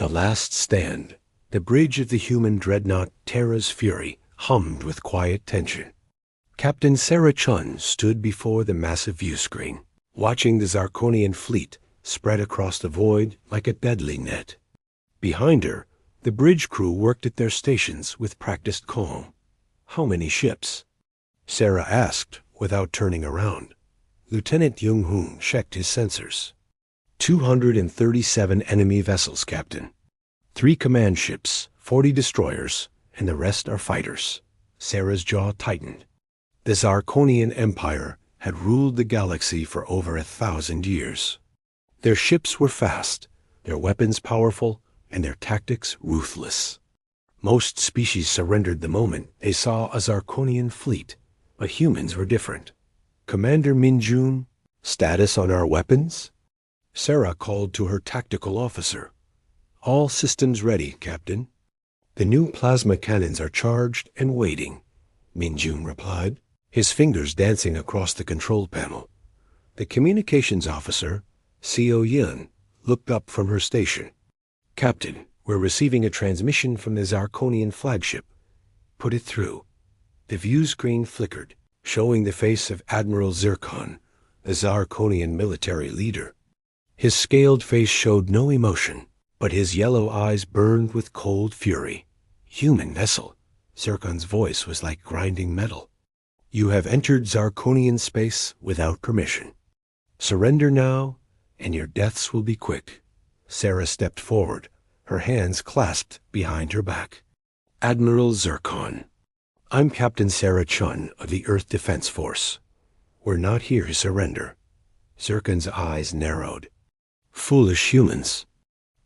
The last stand. The bridge of the human dreadnought Terra's Fury hummed with quiet tension. Captain Sarah Chun stood before the massive viewscreen, watching the Zarkonian fleet spread across the void like a deadly net. Behind her, the bridge crew worked at their stations with practiced calm. "How many ships?" Sarah asked without turning around. Lieutenant Jung-hoon checked his sensors. 237 enemy vessels, Captain. 3 command ships, 40 destroyers, and the rest are fighters. Sarah's jaw tightened. The Zarkonian Empire had ruled the galaxy for over 1,000 years. Their ships were fast, their weapons powerful, and their tactics ruthless. Most species surrendered the moment they saw a Zarkonian fleet, but humans were different. "Commander Min-jun, status on our weapons?" Sarah called to her tactical officer. "All systems ready, Captain." "The new plasma cannons are charged and waiting," Min-jun replied, his fingers dancing across the control panel. The communications officer, Seo Yin, looked up from her station. "Captain, we're receiving a transmission from the Zarkonian flagship. Put it through." The view screen flickered, showing the face of Admiral Zircon, the Zarkonian military leader. His scaled face showed no emotion, but his yellow eyes burned with cold fury. "Human vessel." Zircon's voice was like grinding metal. "You have entered Zarkonian space without permission. Surrender now, and your deaths will be quick." Sarah stepped forward, her hands clasped behind her back. "Admiral Zircon, I'm Captain Sarah Chun of the Earth Defense Force. We're not here to surrender." Zircon's eyes narrowed. "Foolish humans.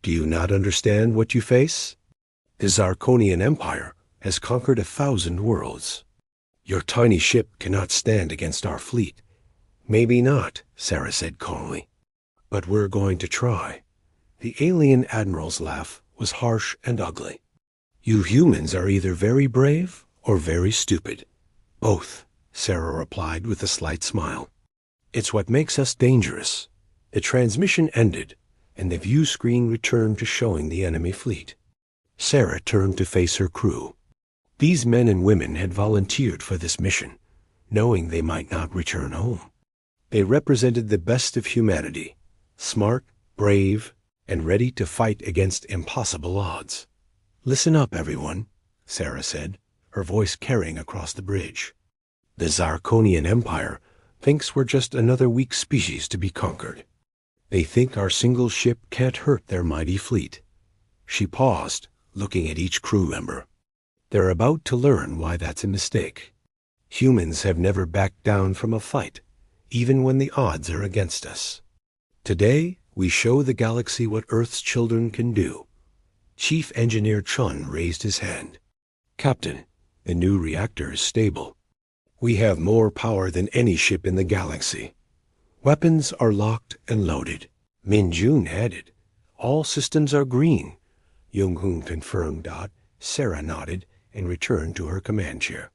Do you not understand what you face? The Zarkonian Empire has conquered 1,000 worlds. Your tiny ship cannot stand against our fleet." "Maybe not," Sarah said calmly. "But we're going to try." The alien admiral's laugh was harsh and ugly. "You humans are either very brave or very stupid." "Both," Sarah replied with a slight smile. "It's what makes us dangerous." The transmission ended, and the view screen returned to showing the enemy fleet. Sarah turned to face her crew. These men and women had volunteered for this mission, knowing they might not return home. They represented the best of humanity, smart, brave, and ready to fight against impossible odds. "Listen up, everyone," Sarah said, her voice carrying across the bridge. "The Zarkonian Empire thinks we're just another weak species to be conquered. They think our single ship can't hurt their mighty fleet." She paused, looking at each crew member. "They're about to learn why that's a mistake. Humans have never backed down from a fight, even when the odds are against us. Today, we show the galaxy what Earth's children can do." Chief Engineer Chun raised his hand. "Captain, the new reactor is stable. We have more power than any ship in the galaxy. Weapons are locked and loaded." Min-jun added, "All systems are green." Jung-hoon confirmed. Sarah nodded and returned to her command chair.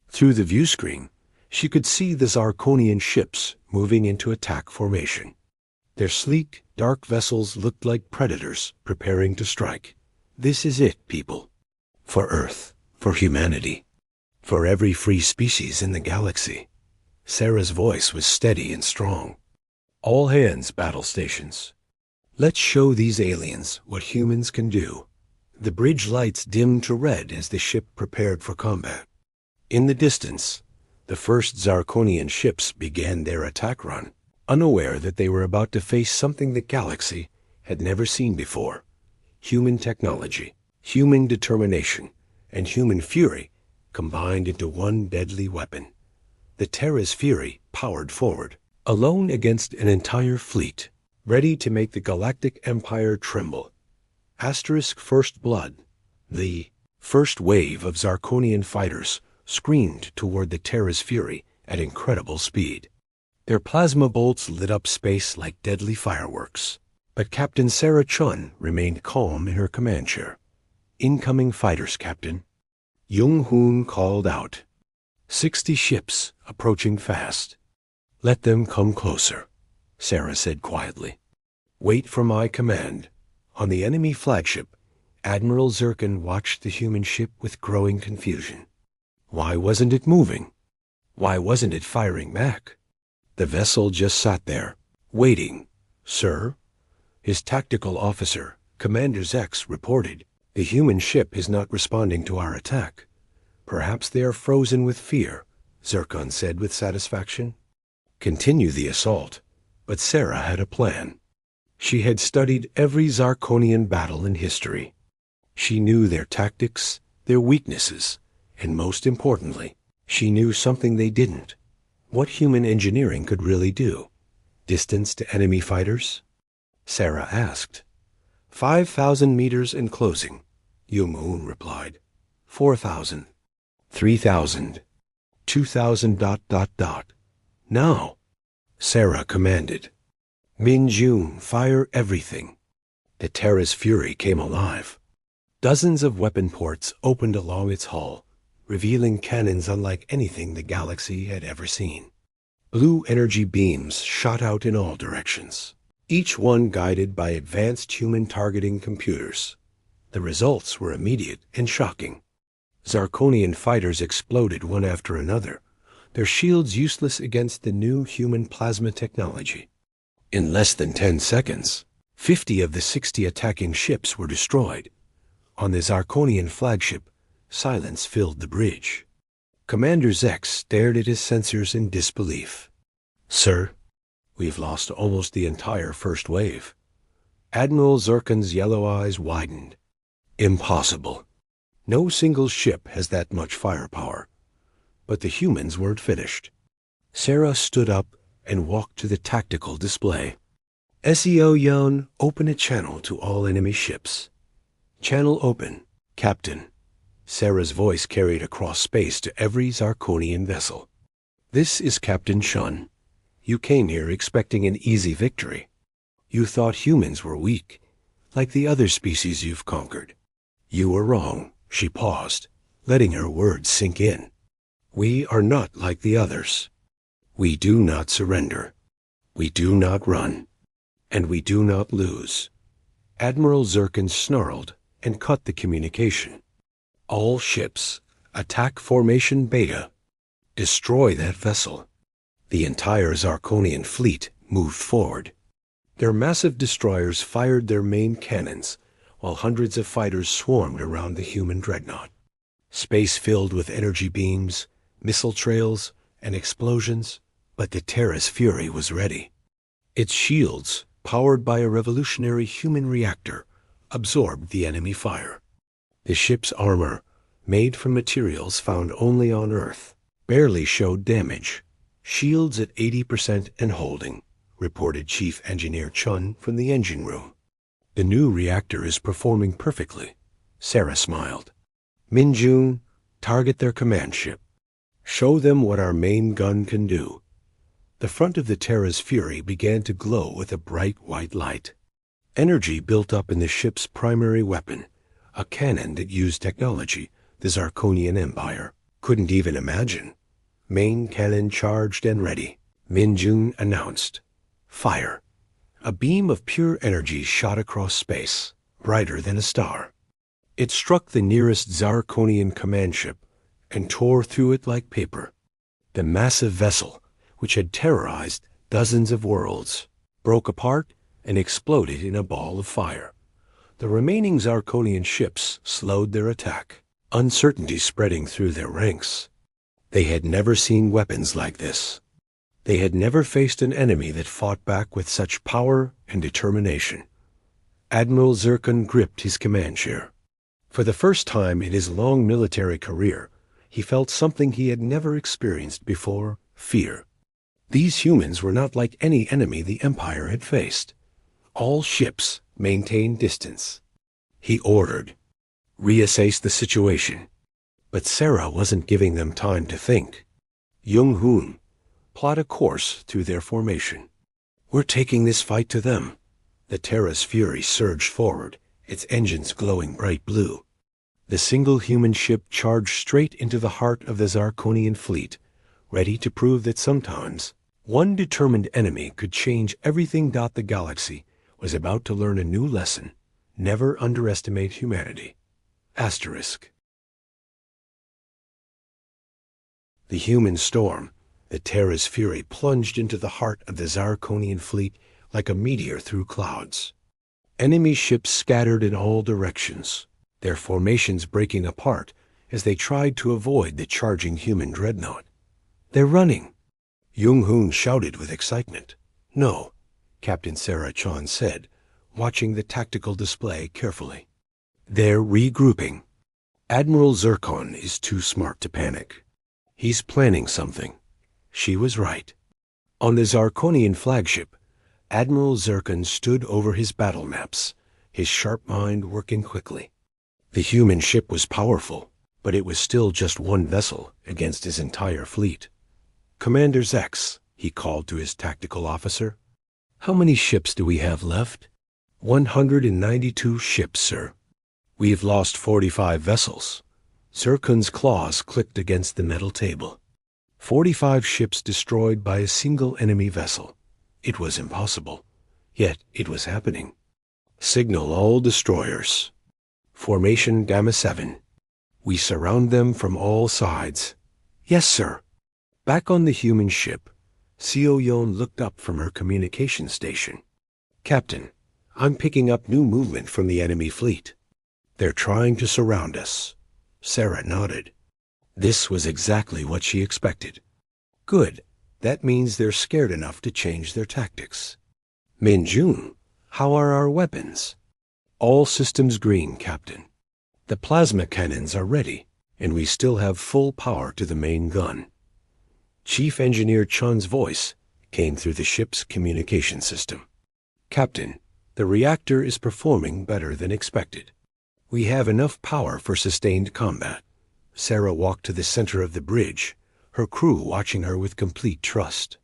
Through the view screen, she could see the Zarkonian ships moving into attack formation. Their sleek, dark vessels looked like predators preparing to strike. "This is it, people. For Earth, for humanity, for every free species in the galaxy." Sarah's voice was steady and strong. "All hands, battle stations. Let's show these aliens what humans can do." The bridge lights dimmed to red as the ship prepared for combat. In the distance, the first Zarkonian ships began their attack run, unaware that they were about to face something the galaxy had never seen before. Human technology, human determination, and human fury combined into one deadly weapon. The Terra's Fury powered forward, alone against an entire fleet, ready to make the Galactic Empire tremble. Asterisk First Blood, the first wave of Zarkonian fighters, screamed toward the Terra's Fury at incredible speed. Their plasma bolts lit up space like deadly fireworks. But Captain Sarah Chun remained calm in her command chair. "Incoming fighters, Captain." Jung-hoon called out. 60 ships approaching fast. "Let them come closer," Sarah said quietly. "Wait for my command. On the enemy flagship, Admiral Zircon watched the human ship with growing confusion. Why wasn't it moving? Why wasn't it firing back? The vessel just sat there, waiting. "Sir," his tactical officer, Commander Zex, reported, "the human ship is not responding to our attack." "Perhaps they are frozen with fear," Zircon said with satisfaction. Continue the assault. But Sarah had a plan. She had studied every Zarkonian battle in history. She knew their tactics, their weaknesses, and most importantly, she knew something they didn't. What human engineering could really do. Distance to enemy fighters? Sarah asked. 5,000 meters and closing, Yumoon replied. 4,000. 3,000. 2,000 ... Now, Sarah commanded. Min-Jun, fire everything. The Terra's fury came alive. Dozens of weapon ports opened along its hull, revealing cannons unlike anything the galaxy had ever seen. Blue energy beams shot out in all directions, each one guided by advanced human targeting computers. The results were immediate and shocking. Zarkonian fighters exploded one after another, their shields useless against the new human plasma technology. In less than 10 seconds, 50 of the 60 attacking ships were destroyed. On the Zarkonian flagship, silence filled the bridge. Commander Zex stared at his sensors in disbelief. "Sir, we've lost almost the entire first wave." Admiral Zircon's yellow eyes widened. "Impossible. No single ship has that much firepower." But the humans weren't finished. Sarah stood up and walked to the tactical display. "SEO Yon, open a channel to all enemy ships." "Channel open, Captain." Sarah's voice carried across space to every Zarkonian vessel. "This is Captain Shun. You came here expecting an easy victory. You thought humans were weak, like the other species you've conquered. You were wrong." She paused, letting her words sink in. "We are not like the others. We do not surrender. We do not run. And we do not lose." Admiral Zircon snarled and cut the communication. "All ships, attack formation Beta. Destroy that vessel." The entire Zarkonian fleet moved forward. Their massive destroyers fired their main cannons, while hundreds of fighters swarmed around the human dreadnought. Space filled with energy beams, missile trails, and explosions, but the Terra's fury was ready. Its shields, powered by a revolutionary human reactor, absorbed the enemy fire. The ship's armor, made from materials found only on Earth, barely showed damage. "Shields at 80% and holding," reported Chief Engineer Chun from the engine room. "The new reactor is performing perfectly." Sarah smiled. "Min-Jun, target their command ship. Show them what our main gun can do." The front of the Terra's fury began to glow with a bright white light. Energy built up in the ship's primary weapon, a cannon that used technology the Zarkonian Empire couldn't even imagine. Main cannon charged and ready. Min-Jun announced. "Fire." A beam of pure energy shot across space, brighter than a star. It struck the nearest Zarkonian command ship and tore through it like paper. The massive vessel, which had terrorized dozens of worlds, broke apart and exploded in a ball of fire. The remaining Zarkonian ships slowed their attack, uncertainty spreading through their ranks. They had never seen weapons like this. They had never faced an enemy that fought back with such power and determination. Admiral Zircon gripped his command chair. For the first time in his long military career, he felt something he had never experienced before: fear. These humans were not like any enemy the Empire had faced. All ships maintained distance. He ordered, "Reassess the situation." But Sarah wasn't giving them time to think. "Jung-hoon, plot a course through their formation. We're taking this fight to them." The Terra's fury surged forward, its engines glowing bright blue. The single human ship charged straight into the heart of the Zarkonian fleet, ready to prove that sometimes one determined enemy could change everything. The galaxy was about to learn a new lesson. Never underestimate humanity. Asterisk. The human storm, the Terra's fury, plunged into the heart of the Zarkonian fleet like a meteor through clouds. Enemy ships scattered in all directions, their formations breaking apart as they tried to avoid the charging human dreadnought. "They're running!" Jung-hoon shouted with excitement. "No," Captain Sarah Chon said, watching the tactical display carefully. "They're regrouping. Admiral Zircon is too smart to panic. He's planning something." She was right. On the Zarkonian flagship, Admiral Zircon stood over his battle maps, his sharp mind working quickly. The human ship was powerful, but it was still just one vessel against his entire fleet. "Commander Zex," he called to his tactical officer, "how many ships do we have left?" 192 ships, sir. We've lost 45 vessels." Zircon's claws clicked against the metal table. 45 ships destroyed by a single enemy vessel. It was impossible. Yet it was happening. "Signal all destroyers. Formation Gamma 7. We surround them from all sides." "Yes, sir." Back on the human ship, Seo-Yeon looked up from her communication station. "Captain, I'm picking up new movement from the enemy fleet. They're trying to surround us." Sarah nodded. This was exactly what she expected. "Good. That means they're scared enough to change their tactics." "Min-Jun, how are our weapons?" "All systems green, Captain. The plasma cannons are ready, and we still have full power to the main gun." Chief Engineer Chun's voice came through the ship's communication system. "Captain, the reactor is performing better than expected. We have enough power for sustained combat." Sarah walked to the center of the bridge, her crew watching her with complete trust.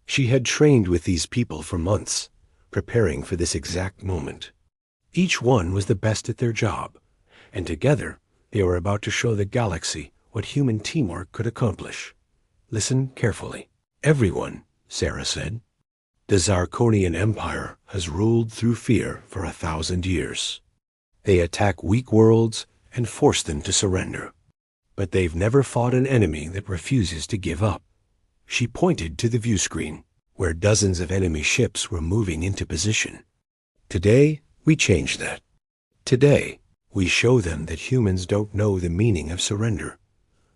She had trained with these people for months, preparing for this exact moment. Each one was the best at their job, and together they were about to show the galaxy what human teamwork could accomplish. "Listen carefully. Everyone," Sarah said. "The Zarkonian Empire has ruled through fear for 1,000 years. They attack weak worlds and force them to surrender. But they've never fought an enemy that refuses to give up." She pointed to the view screen, where dozens of enemy ships were moving into position. "Today, we change that. Today, we show them that humans don't know the meaning of surrender."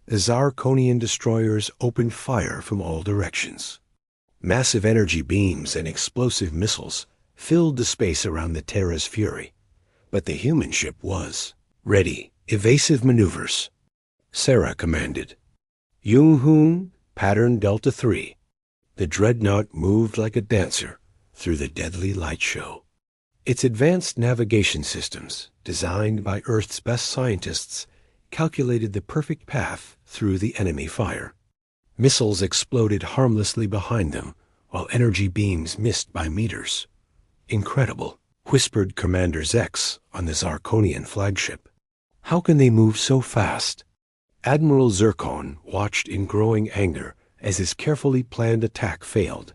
The Zarkonian destroyers opened fire from all directions. Massive energy beams and explosive missiles filled the space around the Terra's fury. But the human ship was ready. "Evasive maneuvers," Sarah commanded. "Jung-hoon, pattern Delta 3. The Dreadnought moved like a dancer through the deadly light show. Its advanced navigation systems, designed by Earth's best scientists, calculated the perfect path through the enemy fire. Missiles exploded harmlessly behind them, while energy beams missed by meters. "Incredible," whispered Commander Zex on the Zarkonian flagship. "How can they move so fast?" Admiral Zircon watched in growing anger as his carefully planned attack failed.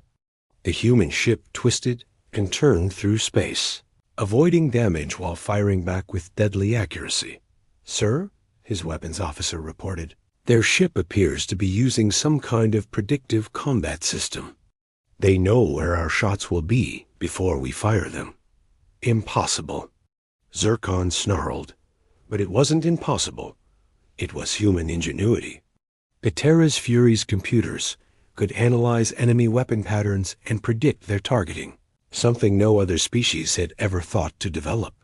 The human ship twisted and turned through space, avoiding damage while firing back with deadly accuracy. "Sir," his weapons officer reported, "their ship appears to be using some kind of predictive combat system. They know where our shots will be before we fire them." "Impossible." Zircon snarled. But it wasn't impossible. It was human ingenuity. The Terra's Fury's computers could analyze enemy weapon patterns and predict their targeting, something no other species had ever thought to develop.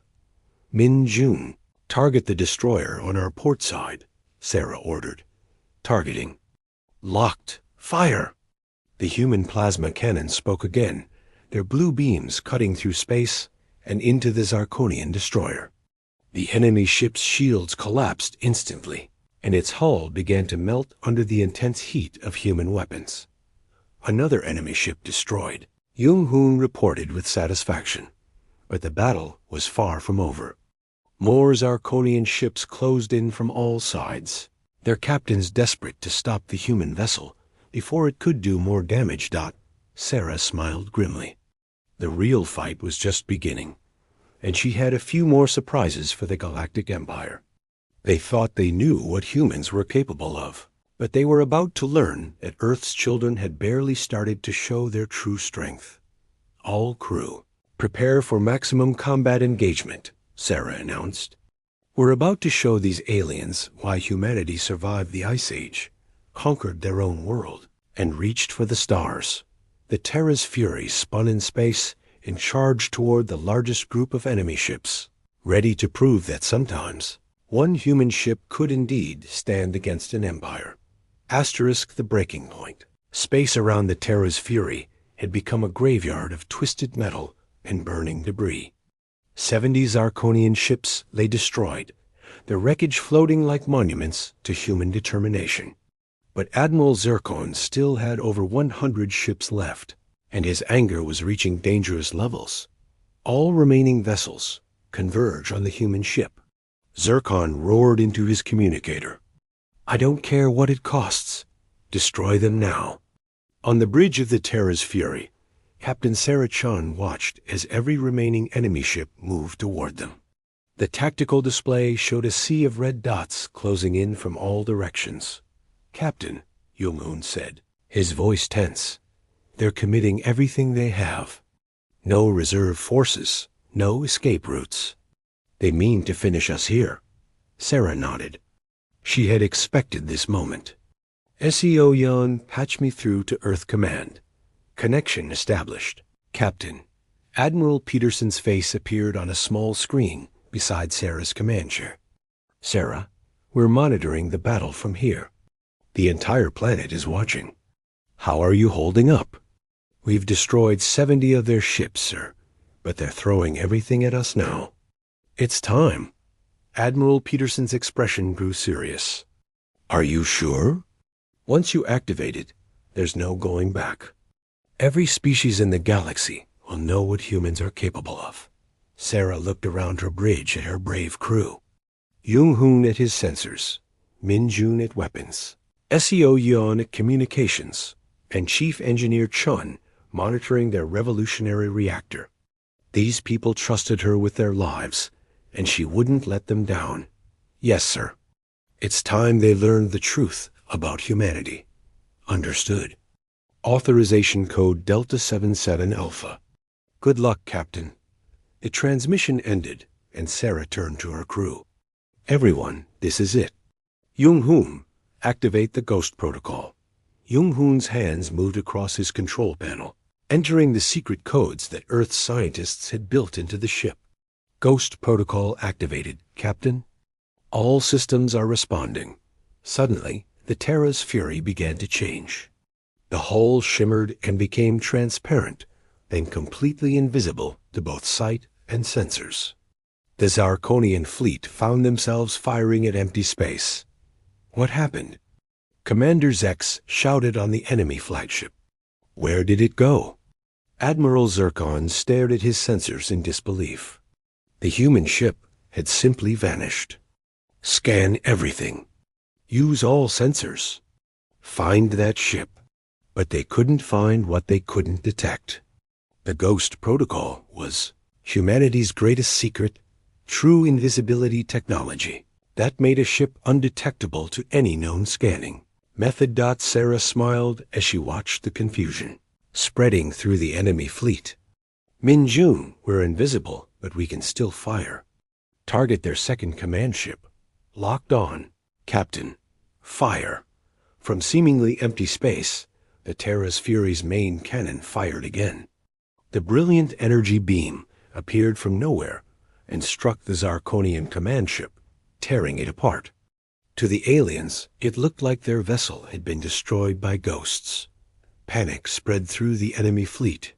"Min-Jun, target the destroyer on our port side," Sarah ordered. "Targeting." "Locked. Fire!" The human plasma cannon spoke again, their blue beams cutting through space and into the Zarkonian destroyer. The enemy ship's shields collapsed instantly, and its hull began to melt under the intense heat of human weapons. Another enemy ship destroyed, Jung-hoon reported with satisfaction. But the battle was far from over. More Zarkonian ships closed in from all sides, their captains desperate to stop the human vessel before it could do more damage. Sarah smiled grimly. The real fight was just beginning. and she had a few more surprises for the Galactic Empire. They thought they knew what humans were capable of, but they were about to learn that Earth's children had barely started to show their true strength. "All crew, prepare for maximum combat engagement," Sarah announced. "We're about to show these aliens why humanity survived the Ice Age, conquered their own world, and reached for the stars." The Terra's Fury spun in space and charged toward the largest group of enemy ships, ready to prove that sometimes one human ship could indeed stand against an empire. Asterisk the breaking point. Space around the Terra's Fury had become a graveyard of twisted metal and burning debris. 70 Zarkonian ships lay destroyed, their wreckage floating like monuments to human determination. But Admiral Zircon still had over 100 ships left, and his anger was reaching dangerous levels. All remaining vessels converge on the human ship. Zircon roared into his communicator. "I don't care what it costs. Destroy them now." On the bridge of the Terra's Fury, Captain Sarah Chun watched as every remaining enemy ship moved toward them. The tactical display showed a sea of red dots closing in from all directions. "Captain," Jung-hoon said, his voice tense, "they're committing everything they have. No reserve forces, no escape routes. They mean to finish us here." Sarah nodded. She had expected this moment. "SEO Yon, patch me through to Earth Command." Connection established. "Captain." Admiral Peterson's face appeared on a small screen beside Sarah's command chair. "Sarah, we're monitoring the battle from here. The entire planet is watching. How are you holding up?" "We've destroyed 70 of their ships, sir, but they're throwing everything at us now." "It's time." Admiral Peterson's expression grew serious. "Are you sure?" "Once you activate it, there's no going back. Every species in the galaxy will know what humans are capable of." Sarah looked around her bridge at her brave crew. Jung-hoon at his sensors, Min-jun at weapons, SEO Yeon at communications, and Chief Engineer Chun monitoring their revolutionary reactor. These people trusted her with their lives, and she wouldn't let them down. "Yes, sir. It's time they learned the truth about humanity." "Understood." Authorization code Delta 77 Alpha. "Good luck, Captain." The transmission ended, and Sarah turned to her crew. "Everyone, this is it. Jung-hoon, activate the Ghost Protocol." Jung-hoon's hands moved across his control panel, entering the secret codes that Earth's scientists had built into the ship. "Ghost Protocol activated, Captain." "All systems are responding." Suddenly, the Terra's Fury began to change. The hull shimmered and became transparent, then completely invisible to both sight and sensors. The Zarkonian fleet found themselves firing at empty space. What happened? Commander Zex shouted on the enemy flagship. Where did it go? Admiral Zircon stared at his sensors in disbelief. The human ship had simply vanished. "Scan everything. Use all sensors. Find that ship." But they couldn't find what they couldn't detect. The Ghost Protocol was humanity's greatest secret, true invisibility technology that made a ship undetectable to any known scanning. Method. Sarah smiled as she watched the confusion spreading through the enemy fleet. "Min-jun, we're invisible, but we can still fire. Target their second command ship. Locked on. Captain, fire." From seemingly empty space, the Terra's Fury's main cannon fired again. The brilliant energy beam appeared from nowhere and struck the Zarkonian command ship, tearing it apart. To the aliens, it looked like their vessel had been destroyed by ghosts. Panic spread through the enemy fleet.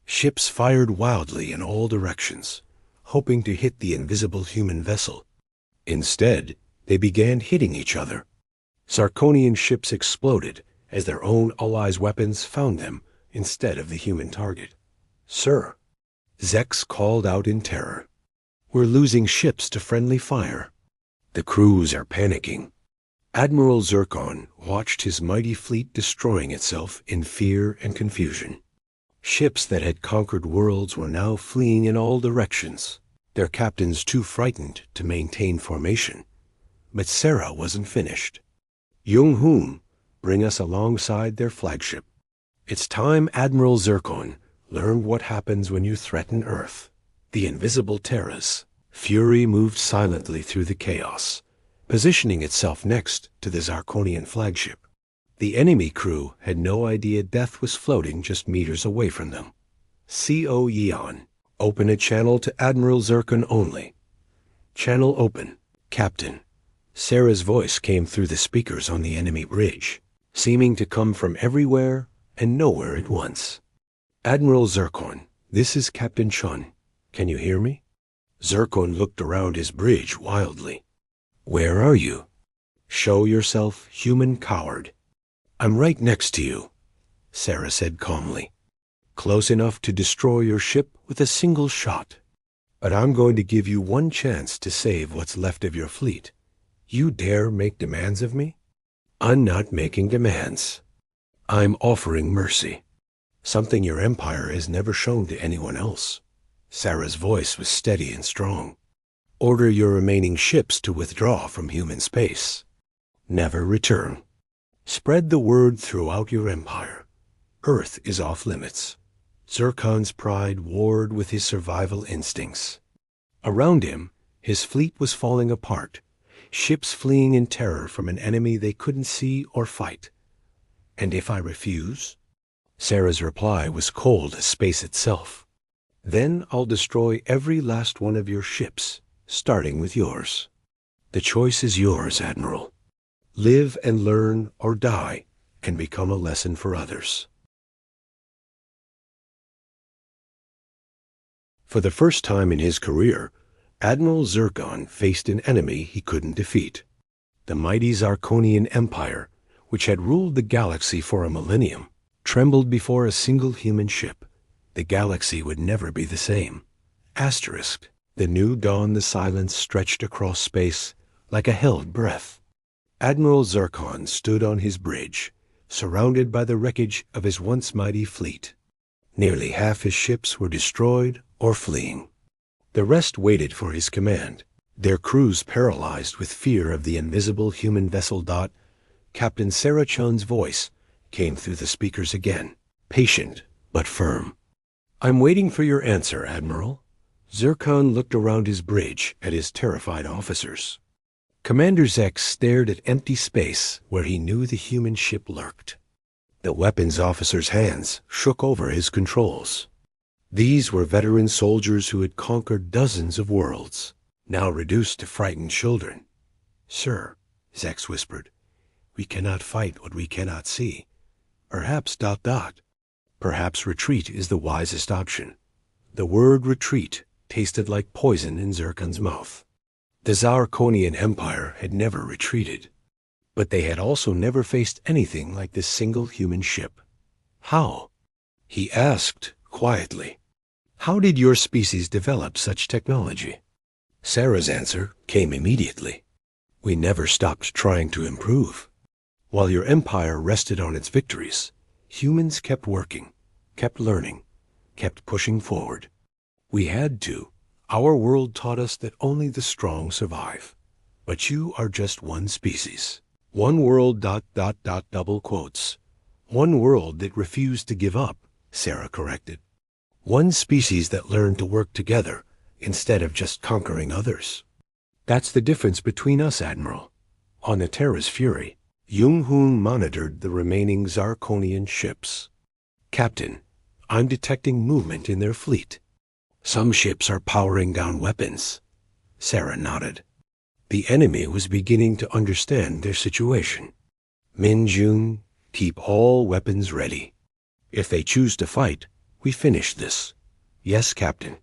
Ships fired wildly in all directions, hoping to hit the invisible human vessel. Instead, they began hitting each other. Zarkonian ships exploded as their own allies' weapons found them instead of the human target. "Sir," Zex called out in terror, "we're losing ships to friendly fire. The crews are panicking." Admiral Zircon watched his mighty fleet destroying itself in fear and confusion. Ships that had conquered worlds were now fleeing in all directions. their captains too frightened to maintain formation. But Sarah wasn't finished. Jung-hoon, bring us alongside their flagship. It's time Admiral Zircon learned what happens when you threaten Earth. The invisible Terra's fury moved silently through the chaos, positioning itself next to the Zarkonian flagship. The enemy crew had no idea death was floating just meters away from them. CO Yeon, open a channel to Admiral Zircon only. Channel open, Captain. Sarah's voice came through the speakers on the enemy bridge, seeming to come from everywhere and nowhere at once. Admiral Zircon, this is Captain Chun. Can you hear me? Zircon looked around his bridge wildly. Where are you? Show yourself, human coward. I'm right next to you, Sarah said calmly. Close enough to destroy your ship with a single shot. But I'm going to give you one chance to save what's left of your fleet. You dare make demands of me? I'm not making demands. I'm offering mercy. Something your empire has never shown to anyone else. Sarah's voice was steady and strong. Order your remaining ships to withdraw from human space. Never return. Spread the word throughout your empire. Earth is off limits. Zircon's pride warred with his survival instincts. Around him, his fleet was falling apart, ships fleeing in terror from an enemy they couldn't see or fight. And if I refuse? Sarah's reply was cold as space itself. Then I'll destroy every last one of your ships, starting with yours. The choice is yours, Admiral. Live and learn or die and become a lesson for others. For the first time in his career, Admiral Zircon faced an enemy he couldn't defeat. The mighty Zarkonian Empire, which had ruled the galaxy for a millennium, trembled before a single human ship. The galaxy would never be the same. Asterisk. The new dawn, the silence stretched across space like a held breath. Admiral Zircon stood on his bridge, surrounded by the wreckage of his once mighty fleet. Nearly half his ships were destroyed or fleeing. The rest waited for his command, their crews paralyzed with fear of the invisible human vessel. Captain Sarah Chun's voice came through the speakers again, patient but firm. I'm waiting for your answer, Admiral. Zircon looked around his bridge at his terrified officers. Commander Zek stared at empty space where he knew the human ship lurked. The weapons officer's hands shook over his controls. These were veteran soldiers who had conquered dozens of worlds, now reduced to frightened children. Sir, Zex whispered, we cannot fight what we cannot see. Perhaps ... Perhaps retreat is the wisest option. The word retreat tasted like poison in Zircon's mouth. The Zarkonian Empire had never retreated, but they had also never faced anything like this single human ship. How? He asked quietly. How did your species develop such technology? Sarah's answer came immediately. We never stopped trying to improve. While your empire rested on its victories, humans kept working, kept learning, kept pushing forward. We had to. Our world taught us that only the strong survive. But you are just one species. One world ... double quotes. One world that refused to give up, Sarah corrected. One species that learned to work together instead of just conquering others. That's the difference between us, Admiral. On the Terra's fury, Jung-hoon monitored the remaining Zarkonian ships. Captain, I'm detecting movement in their fleet. Some ships are powering down weapons. Sarah nodded. The enemy was beginning to understand their situation. Min-jun, keep all weapons ready. If they choose to fight, we finish this. Yes, Captain.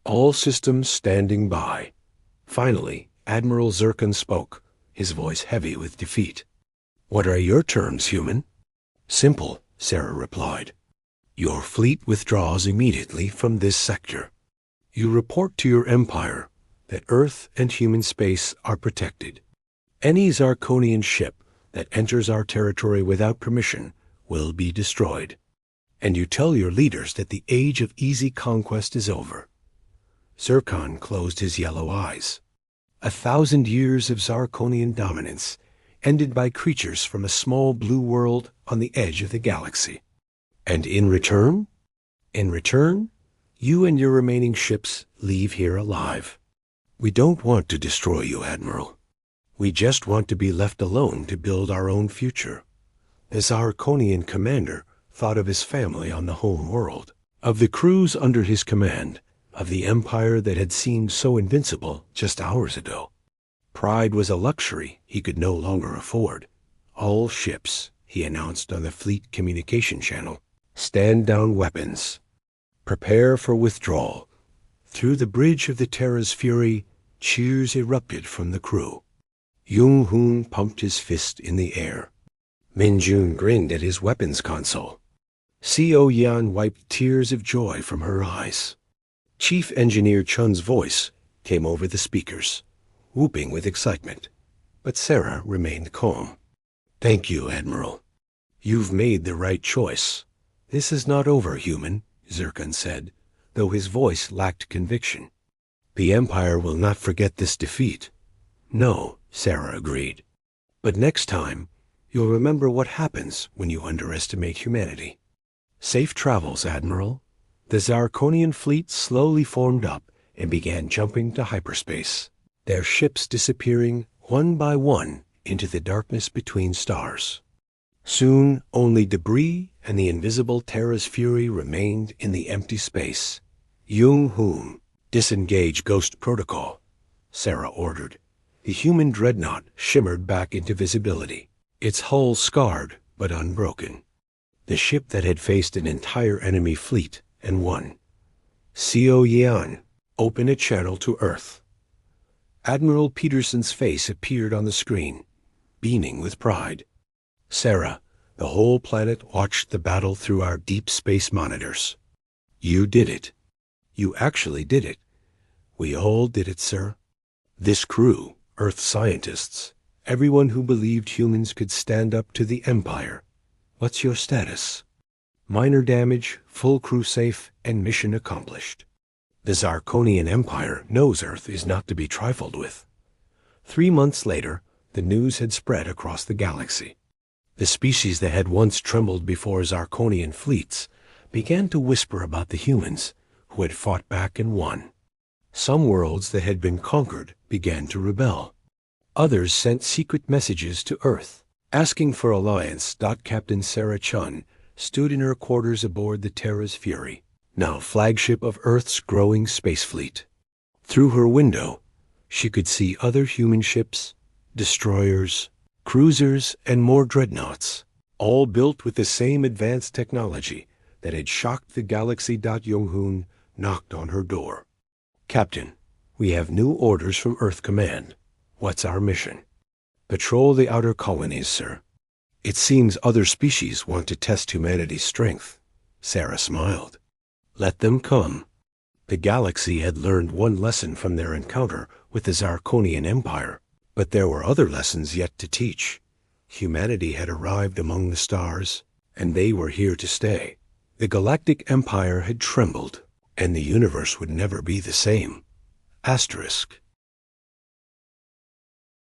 All systems standing by. Finally, Admiral Zircon spoke, his voice heavy with defeat. What are your terms, human? Simple, Sarah replied. Your fleet withdraws immediately from this sector. You report to your empire that Earth and human space are protected. Any Zarkonian ship that enters our territory without permission will be destroyed. And you tell your leaders that the age of easy conquest is over. Zircon closed his yellow eyes. 1,000 years of Zarkonian dominance, ended by creatures from a small blue world on the edge of the galaxy. And in return? In return, you and your remaining ships leave here alive. We don't want to destroy you, Admiral. We just want to be left alone to build our own future. The Zarkonian commander thought of his family on the home world, of the crews under his command, of the empire that had seemed so invincible just hours ago. Pride was a luxury he could no longer afford. All ships, he announced on the fleet communication channel, stand down weapons. Prepare for withdrawal. Through the bridge of the Terra's fury, cheers erupted from the crew. Jung-hoon pumped his fist in the air. Min-jun grinned at his weapons console. Co-Yan wiped tears of joy from her eyes. Chief Engineer Chun's voice came over the speakers, whooping with excitement. But Sarah remained calm. Thank you, Admiral. You've made the right choice. This is not over, human, Zircon said, though his voice lacked conviction. The Empire will not forget this defeat. No, Sarah agreed. But next time, you'll remember what happens when you underestimate humanity. Safe travels, Admiral. The Zarkonian fleet slowly formed up and began jumping to hyperspace, their ships disappearing one by one into the darkness between stars. Soon, only debris and the invisible Terra's fury remained in the empty space. Jung-hoon, disengage Ghost Protocol, Sarah ordered. The human Dreadnought shimmered back into visibility, its hull scarred but unbroken. The ship that had faced an entire enemy fleet and won. Co-Yan, open a channel to Earth. Admiral Peterson's face appeared on the screen, beaming with pride. Sarah, the whole planet watched the battle through our deep space monitors. You did it. You actually did it. We all did it, sir. This crew, Earth scientists, everyone who believed humans could stand up to the Empire. What's your status? Minor damage, full crew safe, and mission accomplished. The Zarkonian Empire knows Earth is not to be trifled with. 3 months later, the news had spread across the galaxy. The species that had once trembled before Zarkonian fleets began to whisper about the humans who had fought back and won. Some worlds that had been conquered began to rebel. Others sent secret messages to Earth, asking for alliance. Captain Sarah Chun stood in her quarters aboard the Terra's Fury, now flagship of Earth's growing space fleet. Through her window, she could see other human ships, destroyers, cruisers, and more dreadnoughts, all built with the same advanced technology that had shocked the galaxy. Jung-hoon knocked on her door. Captain, we have new orders from Earth Command. What's our mission? Patrol the outer colonies, sir. It seems other species want to test humanity's strength. Sarah smiled. Let them come. The galaxy had learned one lesson from their encounter with the Zarkonian Empire, but there were other lessons yet to teach. Humanity had arrived among the stars, and they were here to stay. The Galactic Empire had trembled, and the universe would never be the same. Asterisk.